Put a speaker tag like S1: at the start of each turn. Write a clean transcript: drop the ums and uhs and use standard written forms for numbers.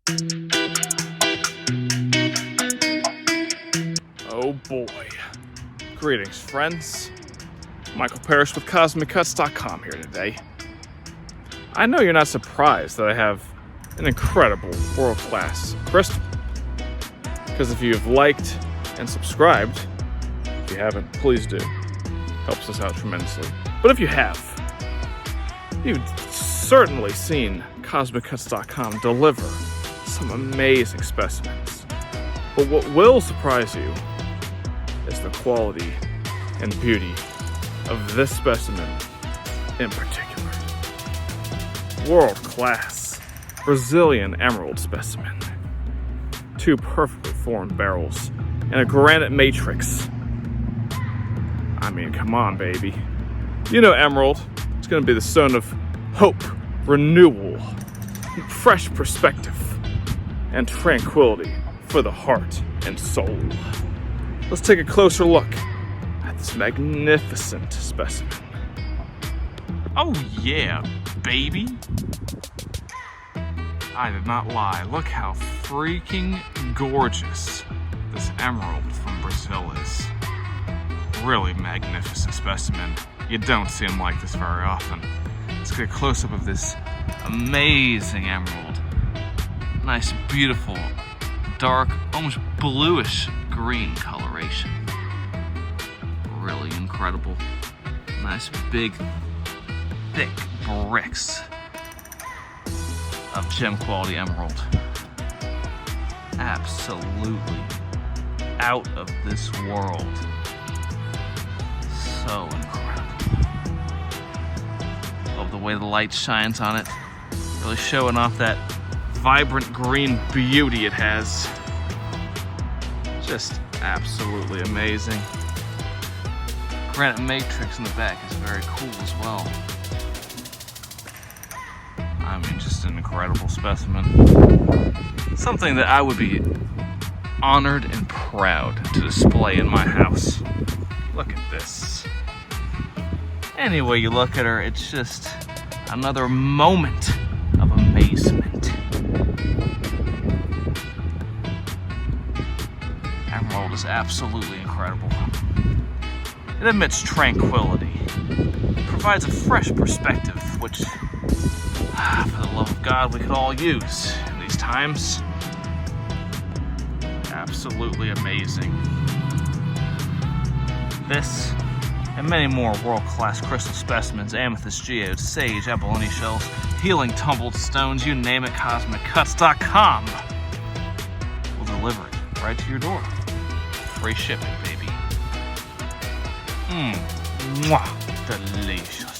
S1: Oh boy. Greetings, friends. Michael Parrish with CosmicCuts.com here today. I know you're not surprised that I have an incredible world-class crystal. Because if you've liked and subscribed, if you haven't, please do. Helps us out tremendously. But if you have, you've certainly seen CosmicCuts.com deliver some amazing specimens. But what will surprise you is the quality and beauty of this specimen in particular. World-class Brazilian emerald specimen. 2 perfectly formed barrels and a granite matrix. I mean, come on, baby. You know emerald is going to be the stone of hope, renewal, fresh perspective, and tranquility for the heart and soul. Let's take a closer look at this magnificent specimen. Oh yeah, baby. I did not lie. Look how freaking gorgeous this emerald from Brazil is. Really magnificent specimen. You don't see them like this very often. Let's get a close-up of this amazing emerald. Nice, beautiful, dark, almost bluish green coloration. Really incredible. Nice, big, thick bricks of gem quality emerald. Absolutely out of this world. So incredible. Love the way the light shines on it. Really showing off that vibrant green beauty it has. Just absolutely amazing. Granite matrix in the back is very cool as well. I mean, just an incredible specimen. Something that I would be honored and proud to display in my house. Look at this. Any way you look at her, it's just another moment of amazement. Emerald is absolutely incredible. It emits tranquility. It provides a fresh perspective, which, for the love of God, we could all use in these times. Absolutely amazing. This and many more world-class crystal specimens, amethyst, geodes, sage, abalone shells, healing tumbled stones, you name it, CosmicCuts.com will deliver it right to your door. Free shipping, baby. Mwah, delicious.